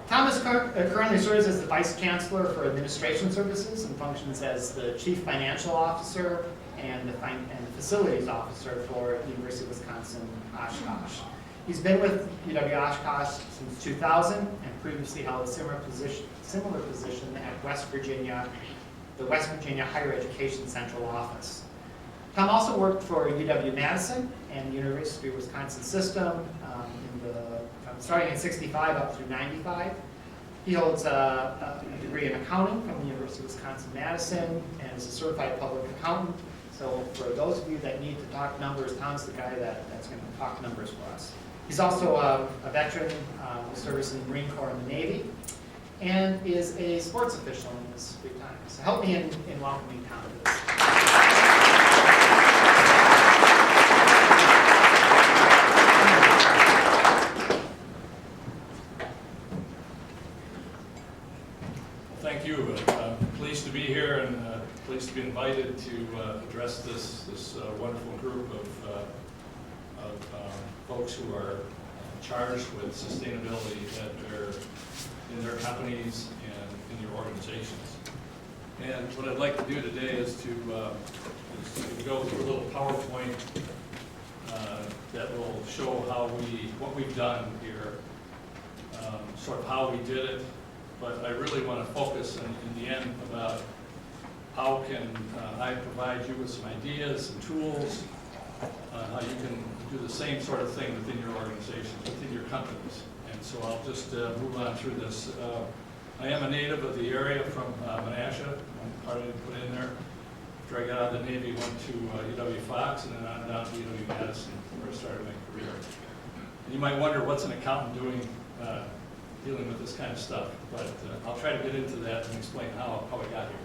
Thomas currently serves as the Vice Chancellor for Administration Services and functions as the Chief Financial Officer and the Facilities Officer for University of Wisconsin Oshkosh. He's been with UW Oshkosh since 2000 and previously held a similar position at West Virginia, the West Virginia Higher Education Central Office. Tom also worked for UW-Madison and the University of Wisconsin system starting in 65 up through 95. He holds a degree in accounting from the University of Wisconsin-Madison and is a certified public accountant. So for those of you that need to talk numbers, Tom's the guy that's going to talk numbers for us. He's also a veteran with service in the Marine Corps and the Navy, and is a sports official in his free time. So help me in welcoming Tom to this. Thank you. I'm pleased to be here and pleased to be invited to address this wonderful group of folks who are charged with sustainability in their companies and in your organizations. And what I'd like to do today is to go through a little PowerPoint that will show what we've done here, sort of how we did it. But I really want to focus in the end about how can I provide you with some ideas and tools, how you can do the same sort of thing within your organizations, within your companies. And so I'll just move on through this. I am a native of the area from Menasha. I'm part of it put in there. After I got out of the Navy, went to UW-Fox and then on down to UW-Madison where I started my career. And you might wonder what's an accountant doing dealing with this kind of stuff, but I'll try to get into that and explain how I got here.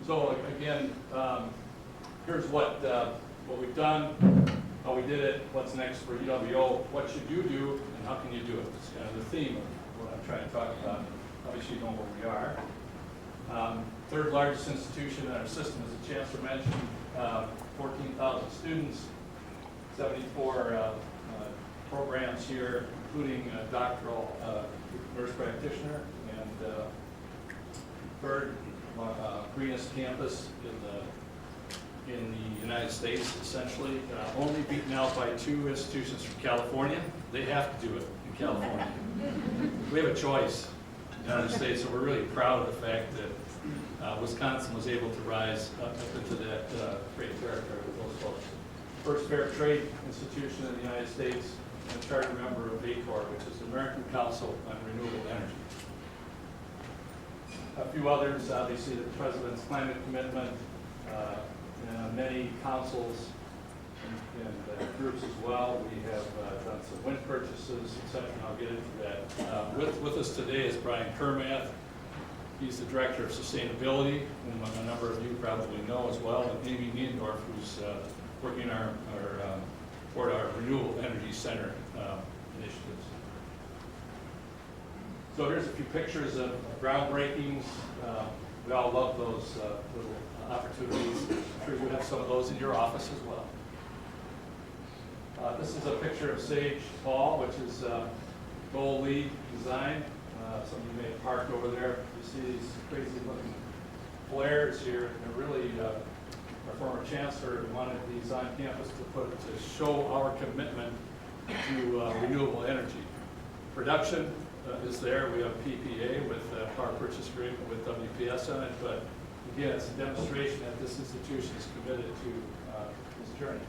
So again, here's what we've done, how we did it, what's next for UWO, what should you do, and how can you do it? It's kind of the theme of what I'm trying to talk about. Obviously you know where we are. Third largest institution in our system, as the Chancellor mentioned, 14,000 students, 74 programs here, including a doctoral nurse practitioner, and third greenest campus in the United States, essentially. Only beaten out by 2 institutions from California. They have to do it in California. We have a choice in the United States, so we're really proud of the fact that Wisconsin was able to rise up into that great territory with those folks. First fair trade institution in the United States, and a charter member of ACOR, which is the American Council on Renewable Energy. A few others, obviously the President's climate commitment, and many councils and groups as well. We have done some wind purchases, etc., and I'll get into that. With us today is Brian Kermath. He's the Director of Sustainability, whom a number of you probably know as well, and Amy Niendorf, who's working toward our Renewable Energy Center initiatives. So here's a few pictures of groundbreakings. We all love those little opportunities. I'm sure you have some of those in your office as well. This is a picture of Sage Hall, which is Gold Lead design. Some of you may have parked over there. You see these crazy looking flares here. They're really, our former chancellor wanted these on campus to show our commitment to renewable energy. Production is there. We have PPA with power purchase agreement with WPS on it, but again, it's a demonstration that this institution is committed to this journey.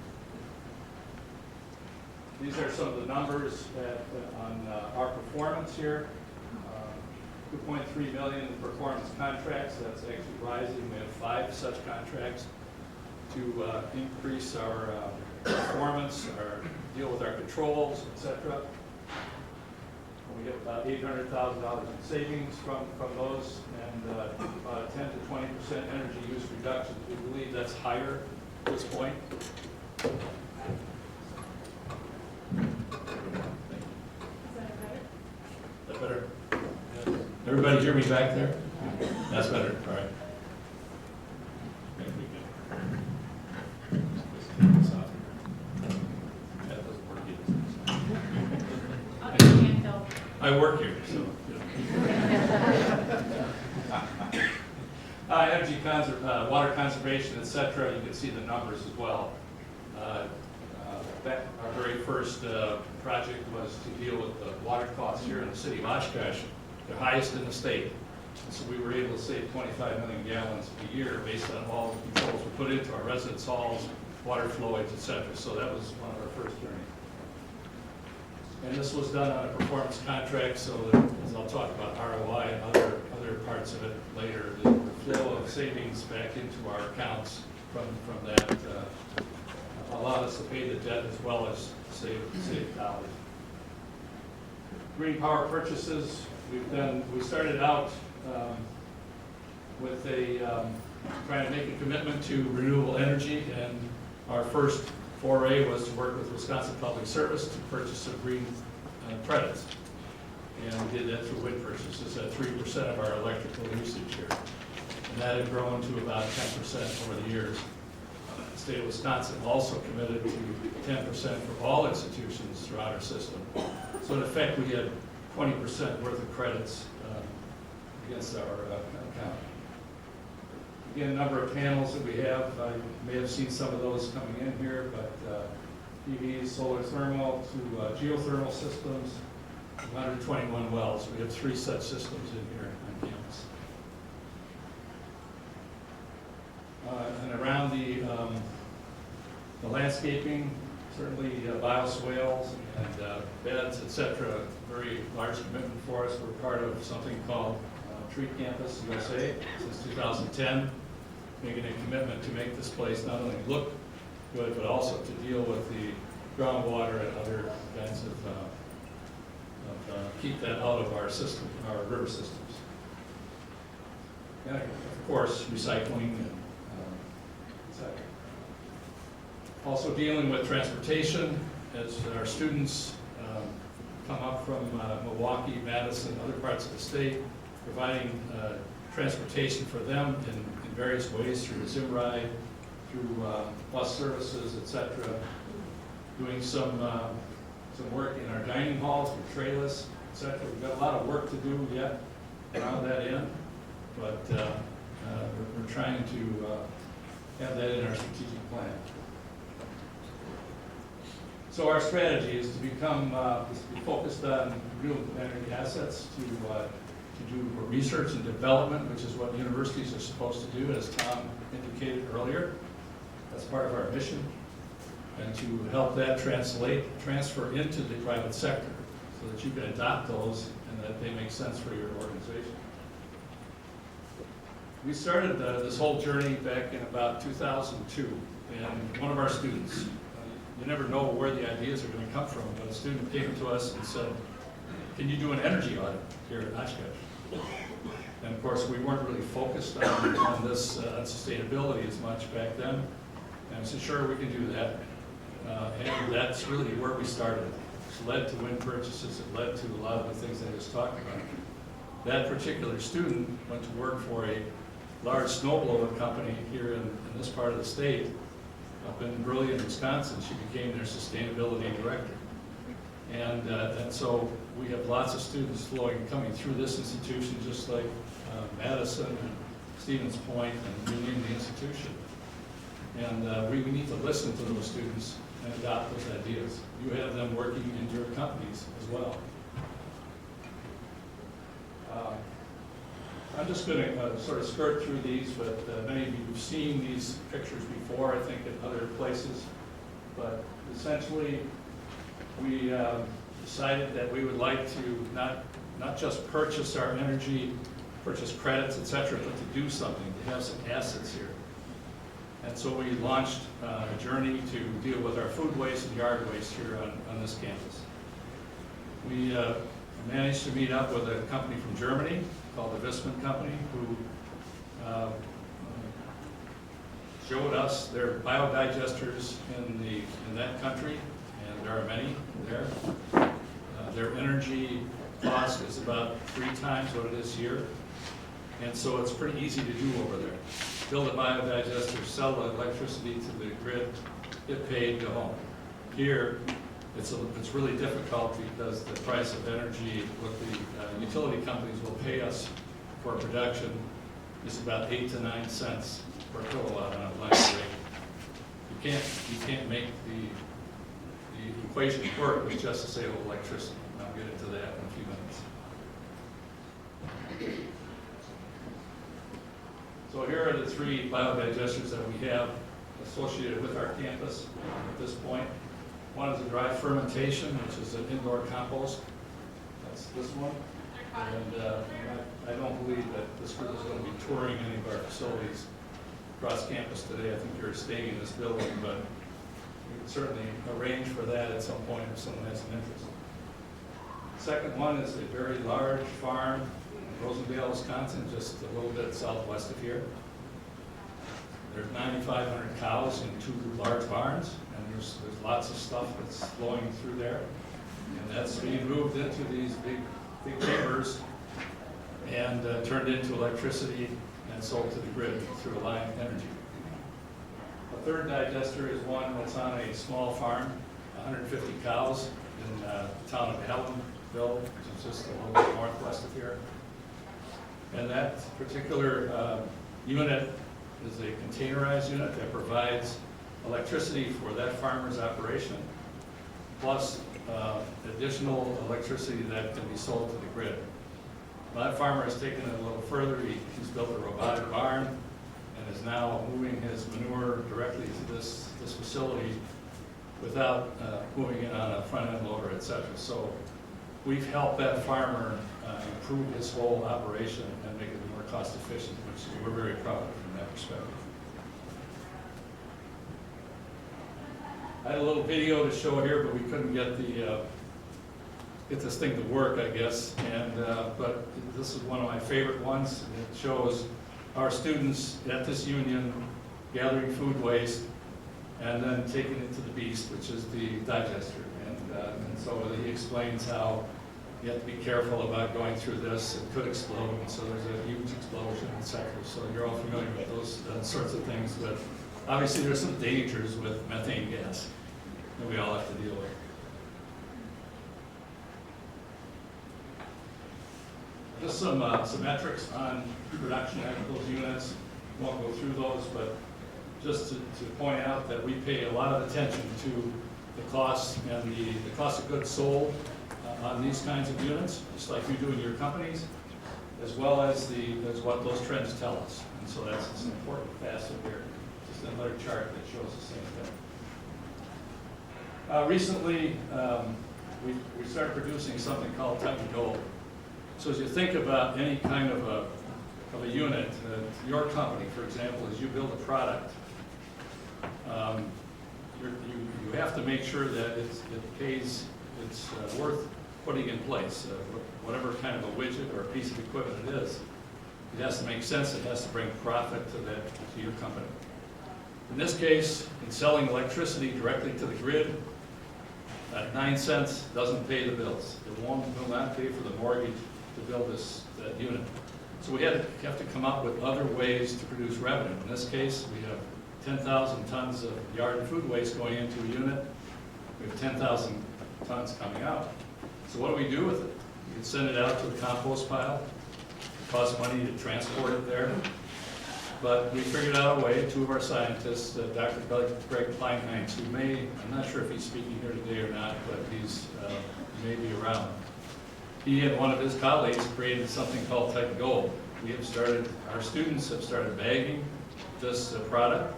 These are some of the numbers on our performance here. 2.3 million performance contracts. That's actually rising. We have 5 such contracts to increase our performance, deal with our controls, etc. We get about $800,000 in savings from those, and about 10 to 20% energy use reduction. We believe that's higher at this point. Is that better? Everybody hear me back there? That's better. All right. I work here, so. Water conservation, et cetera, you can see the numbers as well. Our very first project was to deal with the water costs here in the city of Oshkosh, the highest in the state. And so we were able to save 25 million gallons a year based on all the controls we put into our residence halls, water flowage, et cetera. So that was one of our first journeys. And this was done on a performance contract, so that, as I'll talk about ROI and other parts of it later, the flow of savings back into our accounts from that allowed us to pay the debt as well as save dollars. Green power purchases, we started out with trying to make a commitment to renewable energy, and our first foray was to work with Wisconsin Public Service to purchase some green credits. And we did that through wind purchases at 3% of our electrical usage here. And that had grown to about 10% over the years. The state of Wisconsin also committed to 10% for all institutions throughout our system. So in effect, we had 20% worth of credits against our account. Again, a number of panels that we have, you may have seen some of those coming in here, but PVs, solar thermal to geothermal systems, 121 wells. We have 3 such systems in here on campus. And around the landscaping, certainly bioswales and beds, et cetera, very large commitment for us. We're part of something called Tree Campus USA since 2010, making a commitment to make this place not only look good, but also to deal with the groundwater and other kinds of keep that out of our system, our river systems. And of course, recycling and et cetera. Also dealing with transportation as our students come up from Milwaukee, Madison, other parts of the state, providing transportation for them in various ways through the Zoom ride, through bus services, et cetera. Doing some work in our dining halls with trayless, et cetera. We've got a lot of work to do yet around that end, but we're trying to have that in our strategic plan. So our strategy is to become, is to be focused on renewable energy assets, to do research and development, which is what universities are supposed to do, as Tom indicated earlier. That's part of our mission. And to help that transfer into the private sector so that you can adopt those and that they make sense for your organization. We started this whole journey back in about 2002, and one of our students, you never know where the ideas are going to come from, but a student came to us and said, can you do an energy audit here at Oshkosh? And of course, we weren't really focused on this sustainability as much back then. And I said, sure, we can do that. And that's really where we started. It led to wind purchases. It led to a lot of the things I just talked about. That particular student went to work for a large snowblower company here in this part of the state. Up in Brilliant, Wisconsin, she became their sustainability director. And so we have lots of students coming through this institution, just like Madison and Stevens Point, and you name the institution. And we need to listen to those students and adopt those ideas. You have them working in your companies as well. I'm just going to sort of skirt through these, but many of you have seen these pictures before, I think, in other places. But essentially, we decided that we would like to not just purchase our energy, purchase credits, et cetera, but to do something, to have some assets here. And so we launched a journey to deal with our food waste and yard waste here on this campus. We managed to meet up with a company from Germany called the Wissmann Company, who showed us their biodigesters in that country, and there are many there. Their energy cost is about 3 times what it is here, and so it's pretty easy to do over there. Build a biodigester, sell the electricity to the grid, get paid, go home. Here, it's really difficult because the price of energy, what the utility companies will pay us for production is about 8 to 9 cents per kilowatt on a blended rate. You can't make the equation work with just the sale of electricity. And I'll get into that in a few minutes. So here are the 3 biodigesters that we have associated with our campus at this point. One is a dry fermentation, which is an indoor compost. That's this one. And I don't believe that this group is going to be touring any of our facilities across campus today. I think you're staying in this building, but we can certainly arrange for that at some point if someone has an interest. Second one is a very large farm in Rosendale, Wisconsin, just a little bit southwest of here. There's 9,500 cows in 2 large barns, and there's lots of stuff that's flowing through there. And that's being moved into these big chambers and turned into electricity and sold to the grid through Alliant Energy. A third digester is one that's on a small farm, 150 cows in the town of Allenville, which is just a little bit northwest of here. And that particular unit is a containerized unit that provides electricity for that farmer's operation, plus additional electricity that can be sold to the grid. Well, that farmer has taken it a little further. He's built a robotic barn and is now moving his manure directly to this facility without moving it on a front-end loader, etc. So we've helped that farmer improve his whole operation and make it more cost efficient, which we're very proud of from that perspective. I had a little video to show here, but we couldn't get this thing to work, I guess. And but this is one of my favorite ones. It shows our students at this union gathering food waste and then taking it to the beast, which is the digester. And so he explains how you have to be careful about going through this. It could explode, and so there's a huge explosion, etc. So you're all familiar with those sorts of things. But obviously there's some dangers with methane gas that we all have to deal with. Just some metrics on production of those units. Won't go through those, but just to point out that we pay a lot of attention to the costs and the cost of goods sold on these kinds of units, just like you do in your companies, as well as what those trends tell us. And so that's an important facet here. Just another chart that shows the same thing. Recently, we started producing something called Titan Gold. So as you think about any kind of a unit, your company, for example, as you build a product, you have to make sure that it's worth putting in place. Whatever kind of a widget or a piece of equipment it is, it has to make sense. It has to bring profit to your company. In this case, in selling electricity directly to the grid, 9 cents doesn't pay the bills. It will not pay for the mortgage to build that unit. So we have to come up with other ways to produce revenue. In this case, we have 10,000 tons of yard food waste going into a unit. We have 10,000 tons coming out. So what do we do with it? We can send it out to the compost pile. It costs money to transport it there. But we figured out a way, 2 of our scientists, Dr. Greg Kleinheinz, who I'm not sure if he's speaking here today or not, but he may be around. He and one of his colleagues created something called Titan Gold. Our students have started bagging this product.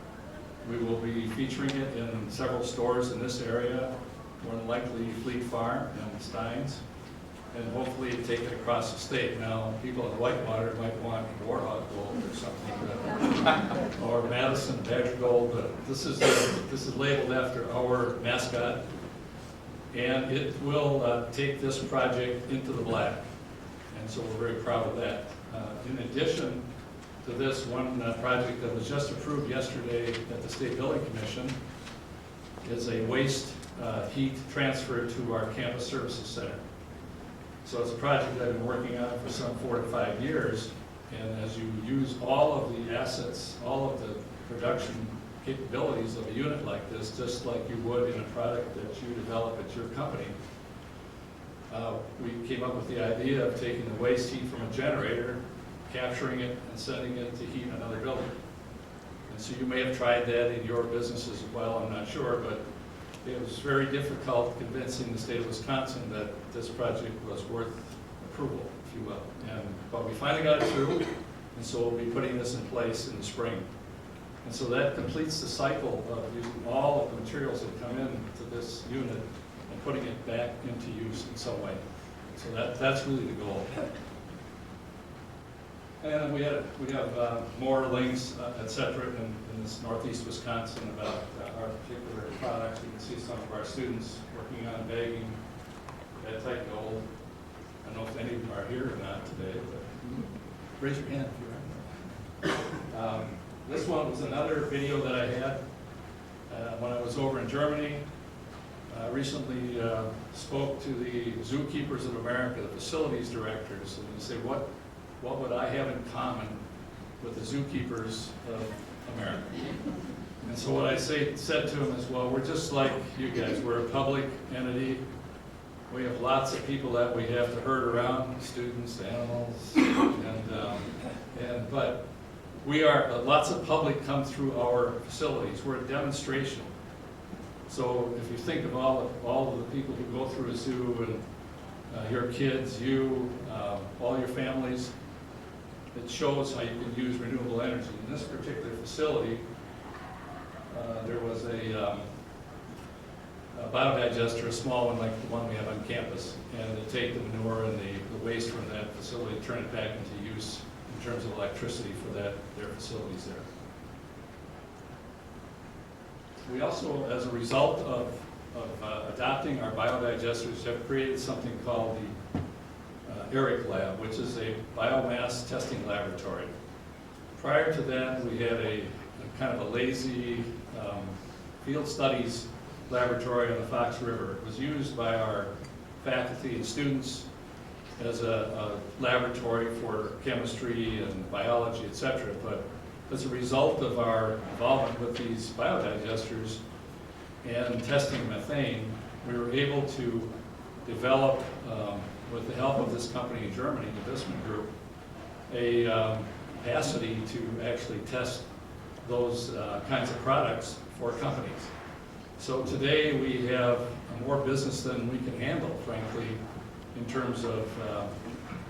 We will be featuring it in several stores in this area, more than likely Fleet Farm and Steins, and hopefully take it across the state. Now, people in Whitewater might want Warhawk Gold or something, or Madison Badger Gold, but this is labeled after our mascot, and it will take this project into the black, and so we're very proud of that. In addition to this one project that was just approved yesterday at the State Building Commission is a waste heat transfer to our Campus Services Center. So it's a project I've been working on for some 4 to 5 years, and as you use all of the assets, all of the production capabilities of a unit like this, just like you would in a product that you develop at your company. We came up with the idea of taking the waste heat from a generator, capturing it, and sending it to heat another building. And so you may have tried that in your businesses as well, I'm not sure, but it was very difficult convincing the state of Wisconsin that this project was worth approval, if you will. But we finally got it through, and so we'll be putting this in place in the spring. And so that completes the cycle of using all of the materials that come into this unit and putting it back into use in some way. So that's really the goal. And we have more links, et cetera, in this northeast Wisconsin about our particular products. You can see some of our students working on bagging that type gold. I don't know if any of them are here or not today, but raise your hand if you're on there. This one was another video that I had when I was over in Germany. I recently spoke to the Zookeepers of America, the facilities directors, and they say, what would I have in common with the zookeepers of America? And so what I said to them is, well, we're just like you guys. We're a public entity. We have lots of people that we have to herd around, students, animals, but we are, lots of public come through our facilities. We're a demonstration. So if you think of all of the people who go through a zoo and your kids, you, all your families, it shows how you can use renewable energy. In this particular facility, there was a biodigester, a small one like the one we have on campus, and they take the manure and the waste from that facility, turn it back into use in terms of electricity for their facilities there. We also, as a result of adopting our biodigesters, have created something called the ERIC Lab, which is a biomass testing laboratory. Prior to that, we had a kind of a lazy field studies laboratory on the Fox River. It was used by our faculty and students as a laboratory for chemistry and biology, et cetera. But as a result of our involvement with these biodigesters and testing methane, we were able to develop, with the help of this company in Germany, the Bissman Group, a capacity to actually test those kinds of products for companies. So today we have more business than we can handle, frankly, in terms of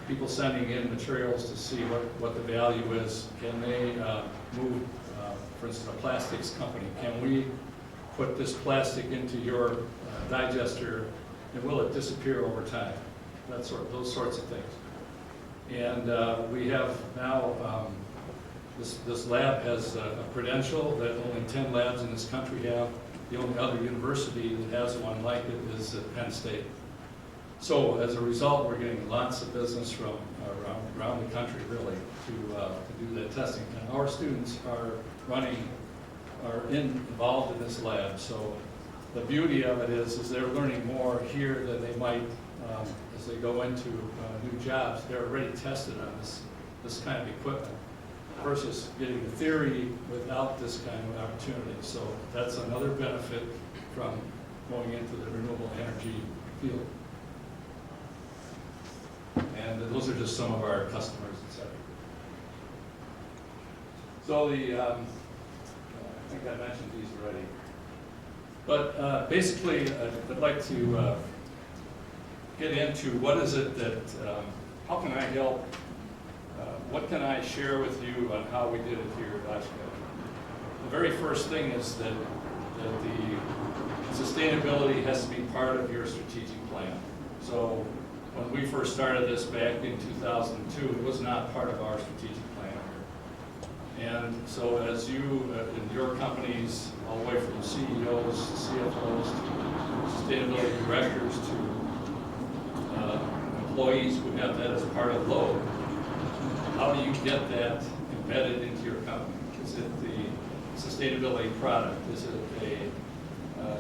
people sending in materials to see what the value is. Can they move, for instance, a plastics company? Can we put this plastic into your digester, and will it disappear over time? Those sorts of things. And we have now, this lab has a credential that only 10 labs in this country have. The only other university that has one like it is at Penn State. So as a result, we're getting lots of business from around the country, really, to do that testing. And our students are involved in this lab. So the beauty of it is they're learning more here than they might as they go into new jobs. They're already tested on this kind of equipment versus getting the theory without this kind of opportunity. So that's another benefit from going into the renewable energy field. And those are just some of our customers, et cetera. So I think I mentioned these already. But basically, I'd like to get into what is it that, how can I help, what can I share with you on how we did it here at Oshkosh? The very first thing is that the sustainability has to be part of your strategic plan. So when we first started this back in 2002, it was not part of our strategic plan here. And so as you, in your companies, all the way from CEOs, CFOs, to sustainability directors, to employees who have that as part of load, how do you get that embedded into your company? Is it the sustainability product? Is it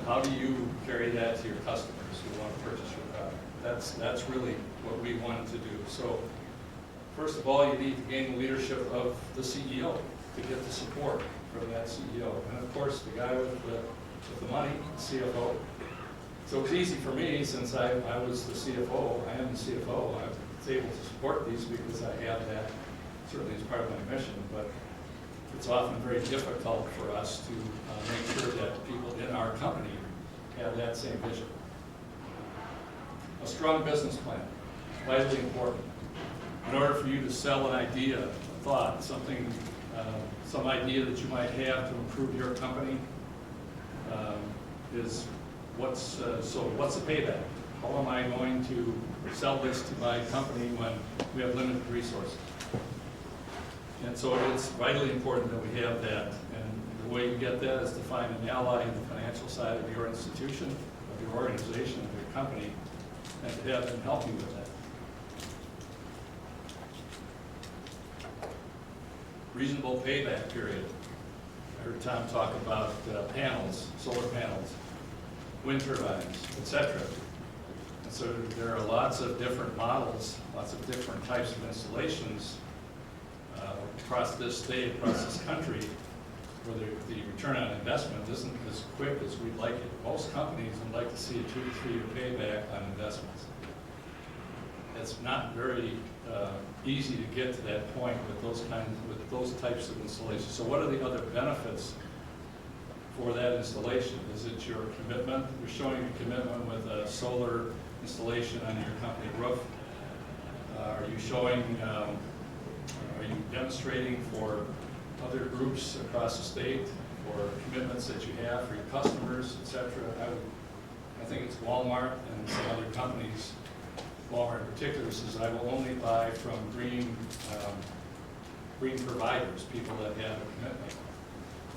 how do you carry that to your customers who want to purchase your product? That's really what we wanted to do. So first of all, you need to gain the leadership of the CEO to get the support. for that CEO. And of course, the guy with the money, CFO. So it was easy for me, since I was the CFO, I am the CFO, I was able to support these because I have that certainly as part of my mission, but it's often very difficult for us to make sure that people in our company have that same vision. A strong business plan, vitally important. In order for you to sell an idea, a thought, something, some idea that you might have to improve your company, is what's the payback? How am I going to sell this to my company when we have limited resources? And so it's vitally important that we have that. And the way you get that is to find an ally in the financial side of your institution, of your organization, of your company, and to have them help you with that. Reasonable payback period. I heard Tom talk about panels, solar panels, wind turbines, etc. And so there are lots of different models, lots of different types of installations across this state, across this country, where the return on investment isn't as quick as we'd like it. Most companies would like to see a 2 to 3 year payback on investments. It's not very easy to get to that point with those types of installations. So what are the other benefits for that installation? Is it your commitment? You're showing your commitment with a solar installation on your company roof. Are you showing? Are you demonstrating for other groups across the state for commitments that you have for your customers, etc.? I think it's Walmart and some other companies. Walmart in particular says, I will only buy from green providers, people that have a commitment.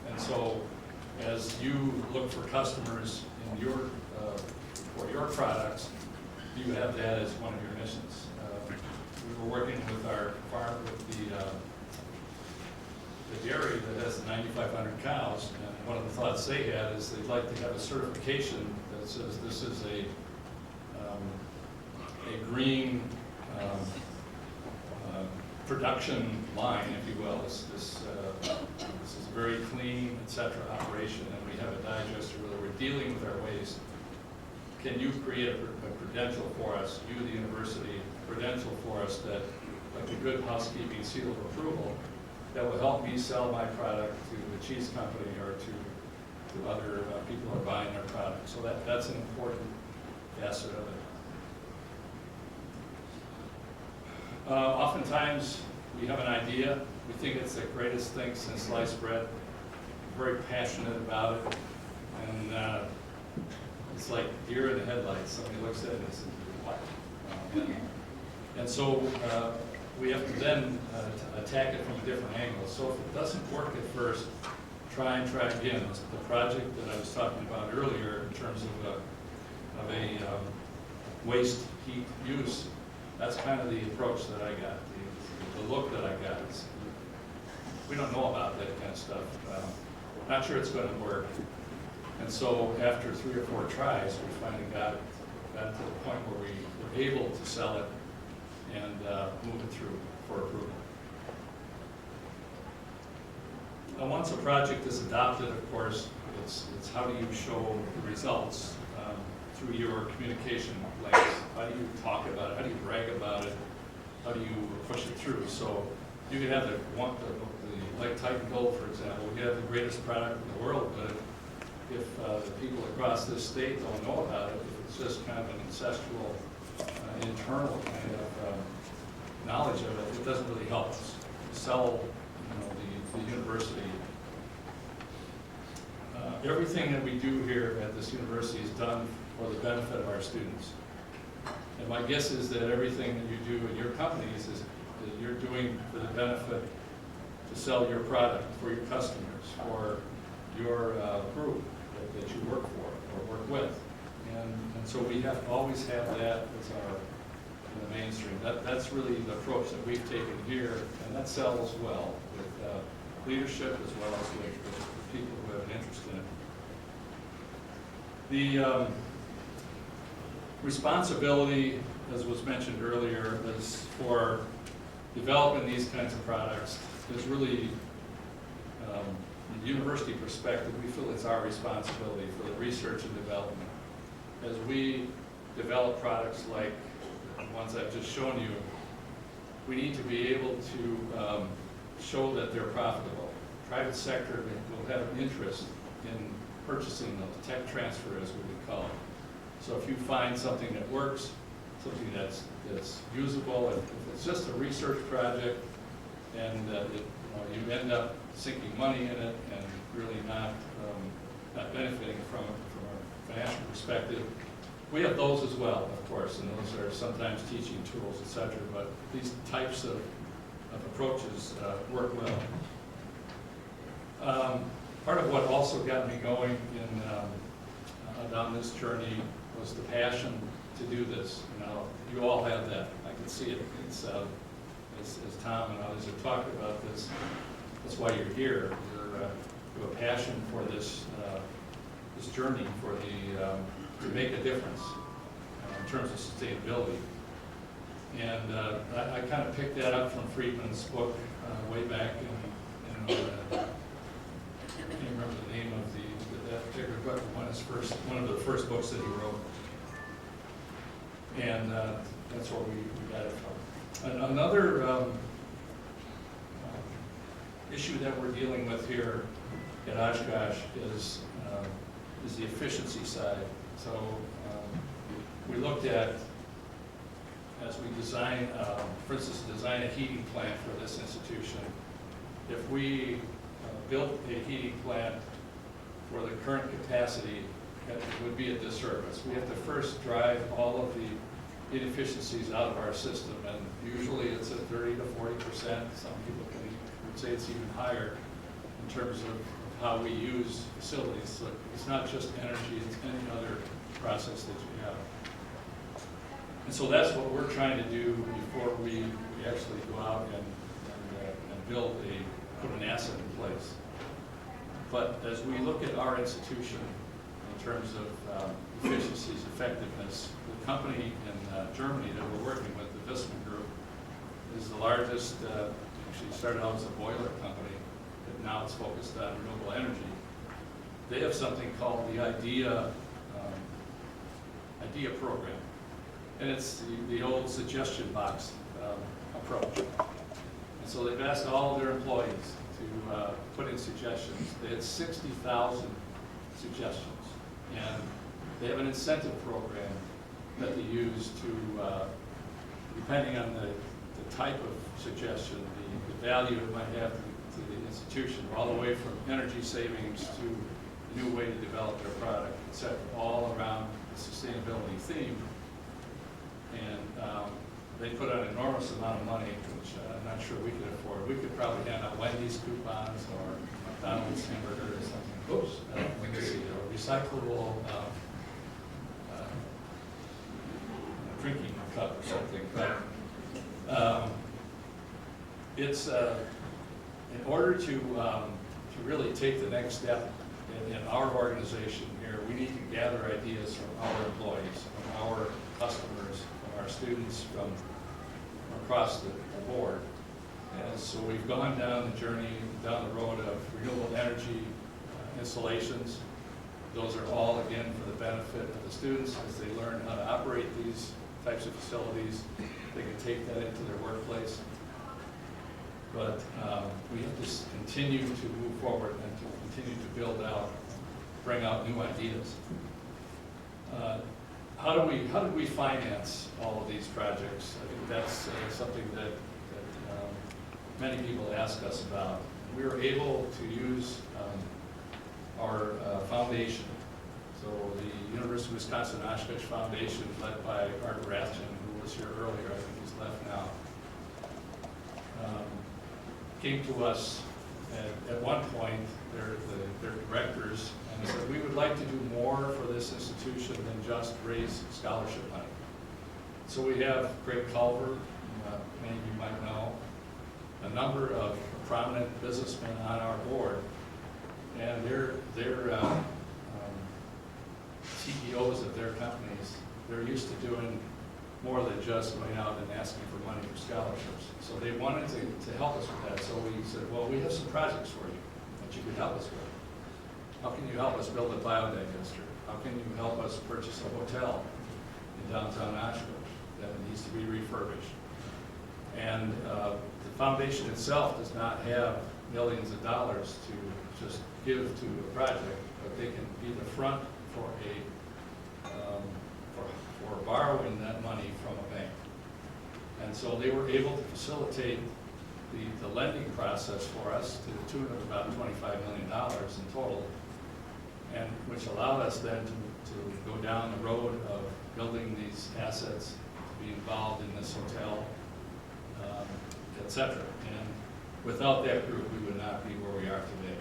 And so as you look for customers in for your products, you have that as one of your missions. We were working with our farm, with the dairy that has 9,500 cows, and one of the thoughts they had is they'd like to have a certification that says this is a green production line, if you will. This is a very clean, etc. operation, and we have a digester where we're dealing with our waste. Can you create a credential for us, you, the university, credential for us that, like a good housekeeping seal of approval, that will help me sell my product to the cheese company or to other people who are buying their product. So that's an important facet of it. Oftentimes, we have an idea, we think it's the greatest thing since sliced bread, we're very passionate about it, and it's like deer in the headlights. Somebody looks at it and says, what? And so we have to then attack it from a different angle. So if it doesn't work at first, try again. The project that I was talking about earlier in terms of a waste heat use, that's kind of the approach that I got, the look that I got. We don't know about that kind of stuff. Not sure it's going to work. And so after 3 or 4 tries, we finally got to the point where we were able to sell it and move it through for approval. Now, once a project is adopted, of course, it's how do you show the results through your communication links. How do you talk about it? How do you brag about it? How do you push it through? So you could have the Lake Titan Gold, for example. We have the greatest product in the world, but if the people across this state don't know about it, if it's just kind of an ancestral, internal kind of knowledge of it, it doesn't really help us sell, the university. Everything that we do here at this university is done for the benefit of our students. And my guess is that everything that you do in your companies is that you're doing for the benefit to sell your product for your customers, for your group that you work for or work with. And so we have to always have that as our in the mainstream. That's really the approach that we've taken here, and that sells well with leadership as well as with people who have an interest in it. The responsibility, as was mentioned earlier, is for developing these kinds of products is really the university perspective, we feel it's our responsibility for the research and development. As we develop products like the ones I've just shown you, we need to be able to show that they're profitable. Private sector will have an interest in purchasing those, tech transfer as we would call it. So if you find something that works, something that's usable, if it's just a research project and you end up sinking money in it and really not benefiting from it from a financial perspective, we have those as well, of course, and those are sometimes teaching tools, etc. But these types of approaches work well. Part of what also got me going down this journey was the passion to do this. You all have that. I can see it. It's as Tom and others have talked about this. That's why you're here. You have a passion for this journey to make a difference in terms of sustainability. And I kind of picked that up from Friedman's book way back in I can't remember the name of that particular book, one of the first books that he wrote. And that's where we got it from. And another issue that we're dealing with here at Oshkosh is the efficiency side. So we looked at, as we design, for instance, design a heating plant for this institution. If we built a heating plant for the current capacity, it would be a disservice. We have to first drive all of the inefficiencies out of our system, and usually it's at 30 to 40%. Some people would say it's even higher in terms of how we use facilities. So it's not just energy, it's any other process that you have. And so that's what we're trying to do before we actually go out and put an asset in place. But as we look at our institution in terms of efficiencies, effectiveness, the company in Germany that we're working with, the Viessmann Group, is the largest, actually started out as a boiler company, but now it's focused on renewable energy. They have something called the IDEA program. And it's the old suggestion box approach. And so they've asked all of their employees to put in suggestions. They had 60,000 suggestions. And they have an incentive program that they use to, depending on the type of suggestion, the value it might have to the institution, all the way from energy savings to a new way to develop their product, etc., all around the sustainability theme. And they put out an enormous amount of money, which I'm not sure we could afford. We could probably hand out Wendy's coupons or McDonald's hamburger or something. Oops, let me see, or recyclable drinking cup or something. But it's in order to really take the next step in our organization here, we need to gather ideas from our employees, from our customers, from our students, from across the board. And so we've gone down the journey, down the road of renewable energy installations. Those are all, again, for the benefit of the students as they learn how to operate these types of facilities. They can take that into their workplace. But we have to continue to move forward and to continue to build out, bring out new ideas. How do we finance all of these projects? I think that's something that many people ask us about. We were able to use our foundation. So the University of Wisconsin-Oshkosh Foundation, led by Art Rathjen, who was here earlier, I think he's left now, came to us at one point, their directors, and said, we would like to do more for this institution than just raise scholarship money. So we have Greg Culver, many of you might know, a number of prominent businessmen on our board, and they're CEOs of their companies. They're used to doing more than just going out and asking for money for scholarships. So they wanted to help us with that. So we said, well, we have some projects for you. that you could help us with. How can you help us build a biodigester? How can you help us purchase a hotel in downtown Oshkosh that needs to be refurbished? And the foundation itself does not have millions of dollars to just give to a project, but they can be the front for for borrowing that money from a bank. And so they were able to facilitate the lending process for us to the tune of about $25 million in total, and which allowed us then to go down the road of building these assets, to be involved in this hotel, et cetera. And without that group, we would not be where we are today.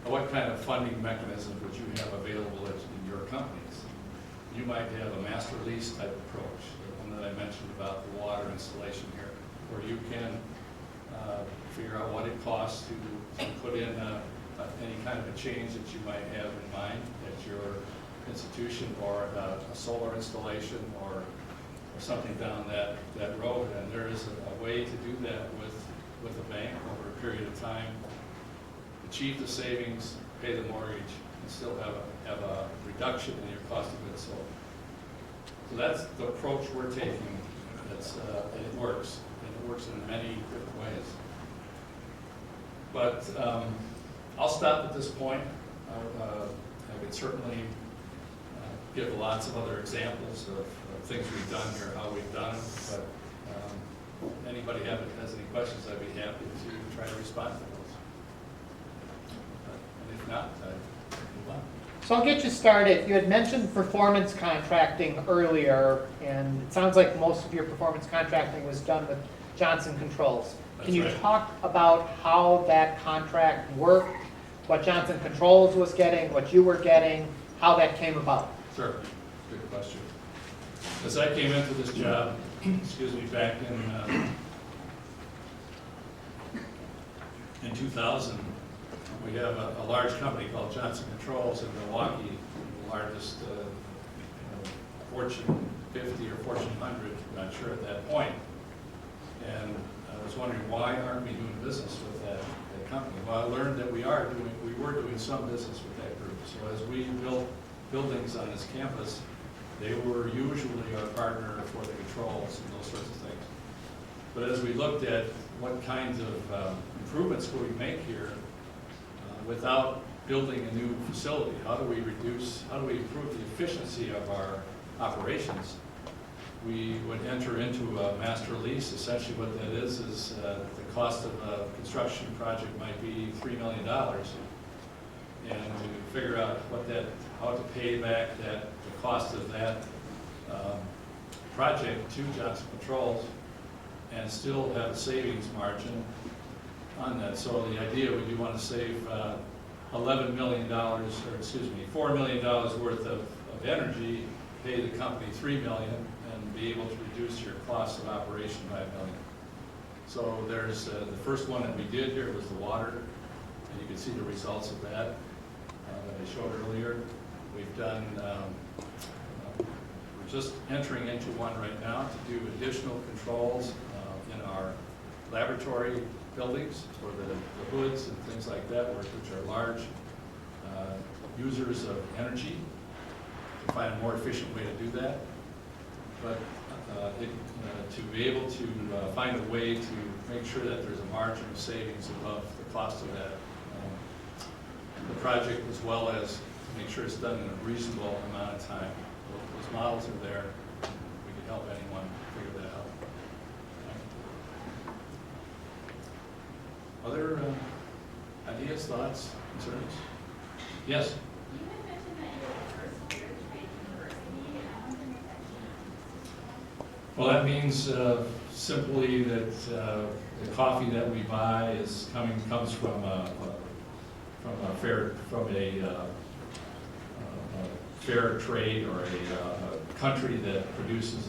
What kind of funding mechanisms would you have available in your companies? You might have a master lease type approach, the one that I mentioned about the water installation here, where you can figure out what it costs to put in any kind of a change that you might have in mind at your institution, or a solar installation, or something down that road. And there is a way to do that with a bank over a period of time, achieve the savings, pay the mortgage, and still have a reduction in your cost of goods sold. So that's the approach we're taking. And it works. And it works in many different ways. But I'll stop at this point. I could certainly give lots of other examples of things we've done here, how we've done them. But anybody has any questions, I'd be happy to try to respond to those. And if not, I move on. So I'll get you started. You had mentioned performance contracting earlier, and it sounds like most of your performance contracting was done with Johnson Controls. Can you talk about how that contract worked, what Johnson Controls was getting, what you were getting, how that came about? Sure, good question. As I came into this job, excuse me, back in 2000, we have a large company called Johnson Controls in Milwaukee, the largest Fortune 50 or Fortune 100, I'm not sure at that point. And I was wondering, why aren't we doing business with that company? Well, I learned that we were doing some business with that group. So as we built buildings on this campus, they were usually our partner for the controls and those sorts of things. But as we looked at what kinds of improvements could we make here without building a new facility, how do we improve the efficiency of our operations, we would enter into a master lease. Essentially what that is the cost of a construction project might be $3 million. And to figure out how to pay back the cost of that project to Johnson Controls and still have a savings margin on that. So the idea would, you want to save $11 million, or excuse me, $4 million worth of energy, pay the company $3 million, and be able to reduce your cost of operation by $1 million. So there's the first one that we did here was the water, and you can see the results of that I showed earlier. We've done, we're just entering into one right now to do additional controls in our laboratory buildings for the hoods and things like that, which are large users of energy, to find a more efficient way to do that. But to be able to find a way to make sure that there's a margin of savings above the cost of that the project, as well as to make sure it's done in a reasonable amount of time. Those models are there. We can help anyone figure that out. Other ideas, thoughts, concerns? Yes? You had mentioned that you were the first fair trade university, and I wonder if that means. Well, that means simply that the coffee that we buy comes from a fair trade, or a country that produces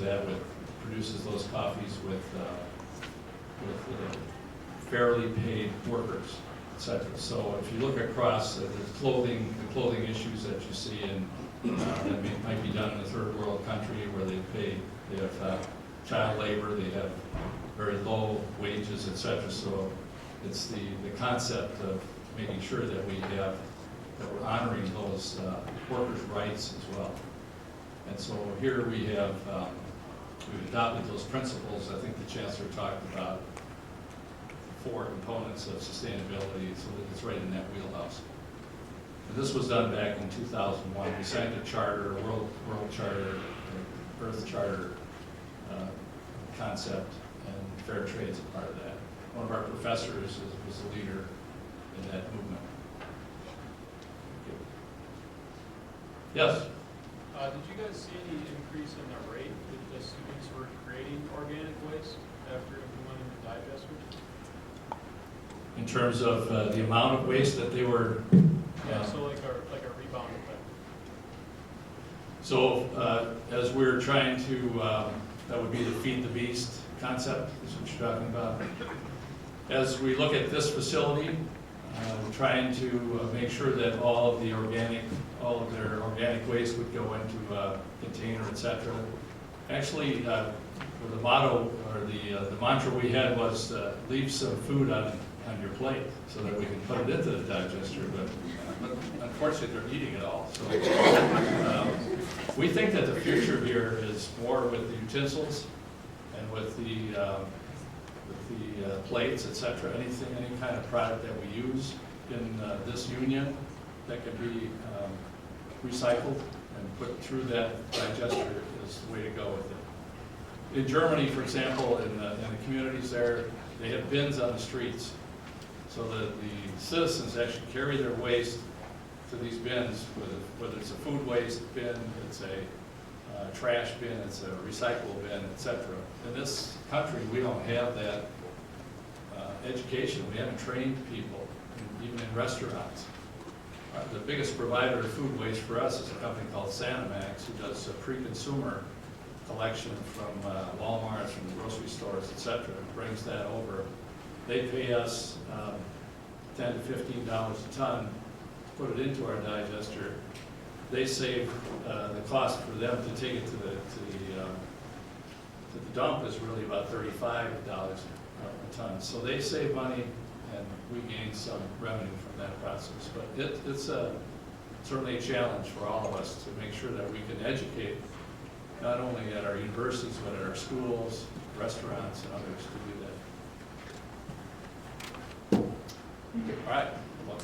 those coffees with fairly paid workers, etc. So if you look across the clothing issues that you see that might be done in a third world country where they have child labor, they have very low wages, etc. So it's the concept of making sure that that we're honoring those workers' rights as well. And so here we've adopted those principles. I think the Chancellor talked about 4 components of sustainability, so that it's right in that wheelhouse. And this was done back in 2001. We signed a charter, a world charter, Earth Charter concept, and fair trade is a part of that. One of our professors was a leader in that movement. Yes? Did you guys see any increase in the rate that the students were creating organic waste after implementing the digesters? In terms of the amount of waste that they were... Yeah, so like a rebound effect. So as we're trying to, that would be the feed the beast concept, is what you're talking about. As we look at this facility, we're trying to make sure that all of their organic waste would go into a container, etc. Actually, the motto or the mantra we had was leave some food on your plate so that we can put it into the digester, but unfortunately they're eating it all. So we think that the future here is more with the utensils and with the plates, etc. Any kind of product that we use in this union that can be recycled and put through that digester is the way to go with it. In Germany, for example, in the communities there, they have bins on the streets so that the citizens actually carry their waste to these bins, whether it's a food waste bin, it's a trash bin, it's a recyclable bin, etc. In this country, we don't have that education. We haven't trained people, even in restaurants. The biggest provider of food waste for us is a company called Sannamax, who does a pre-consumer collection from Walmart, from the grocery stores, etc. Brings that over. They pay us $10 to $15 a ton to put it into our digester. They save the cost for them to take it to the dump is really about $35 a ton. So they save money, and we gain some revenue from that process. But it's certainly a challenge for all of us to make sure that we can educate, not only at our universities, but at our schools, restaurants, and others to do that. All right. Well,